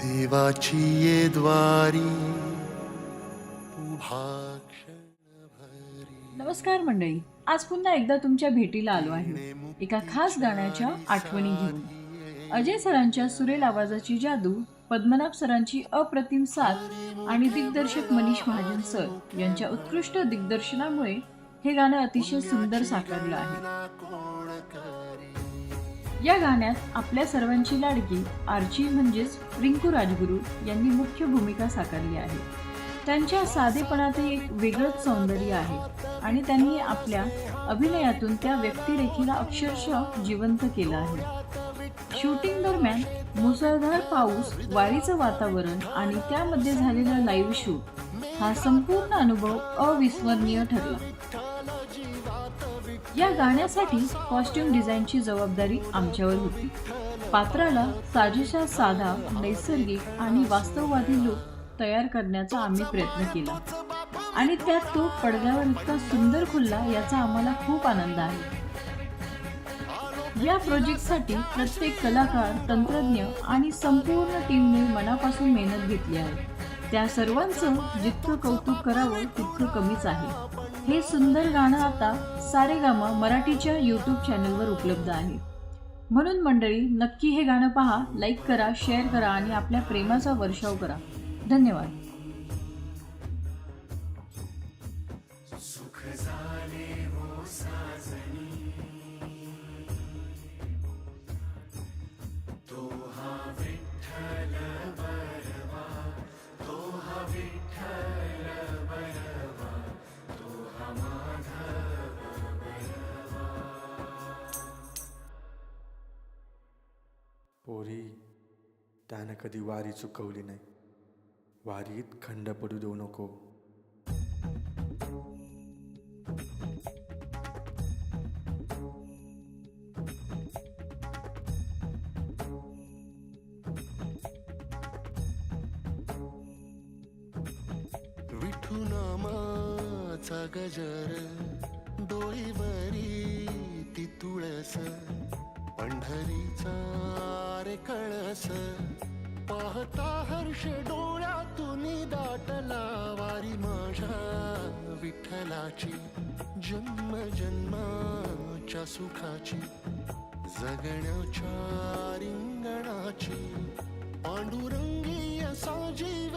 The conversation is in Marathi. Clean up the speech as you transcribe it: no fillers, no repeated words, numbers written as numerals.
देवाची ये द्वारी उभा क्षणभरी. नमस्कार मंडळी, आज पुन्हा एकदा तुमच्या भेटीला आलो आहे एका खास गाण्याच्या आठवणी घेऊन. अजय सरांच्या सुरेल आवाजाची जादू, पद्मनाभ सरांची अप्रतिम साथ आणि दिग्दर्शक मनीष महाजन सर यांच्या उत्कृष्ट दिग्दर्शनामुळे हे गाणं अतिशय सुंदर साकारलं आहे. या गाण्यात आपल्या सर्वांची लाडकी आर्ची म्हणजेच रिंकू राजगुरू यांनी मुख्य भूमिका साकारली आहे. त्यांच्या साधेपणातही एक वेगळंच सौंदर्य आहे आणि त्यांनी आपल्या अभिनयातून त्या व्यक्तिरेखेला अक्षरशः जिवंत केलं आहे. शूटिंग दरम्यान मुसळधार पाऊस, वारीचं वातावरण आणि त्यामध्ये झालेला लाईव्ह शूट हा संपूर्ण अनुभव अविस्मरणीय ठरला. या गाण्यासाठी कॉस्ट्युम डिझाईनची जबाबदारी आमच्यावर होती. पात्राला साजेशा साधा, नैसर्गिक आणि वास्तववादी लूक तयार करण्याचा आम्ही प्रयत्न केला आणि त्यात तो पडद्यावर इतका सुंदर खुलला याचा आम्हाला खूप आनंद आहे. या प्रोजेक्टसाठी प्रत्येक कलाकार, तंत्रज्ञ आणि संपूर्ण टीमने मनापासून मेहनत घेतली आहे. त्या सर्वांचं जितकं कौतुक करावं तितकं कमीच आहे. हे सुंदर गाणं आता सारेगामा मराठीच्या यूट्यूब चॅनलवर उपलब्ध आहे. म्हणून मंडळी, नक्की हे गाणं पहा, लाईक करा, शेअर करा आणि आपल्या प्रेमाचा वर्षाव करा. धन्यवाद. पोरी, त्यानं कधी वारी चुकवली नाही. वारीत खंड पडू देऊ नको. विठू नामाचा गजर, डोईवरी ती तुळस, पंढरीचा रे कळस, पाहता हर्ष डोळ्यातून दाटला. वारी माझ्या विठ्ठलाची, जन्म जन्माच्या सुखाची, जगण्याच्या रिंगणाची, पांडुरंगी असा जीव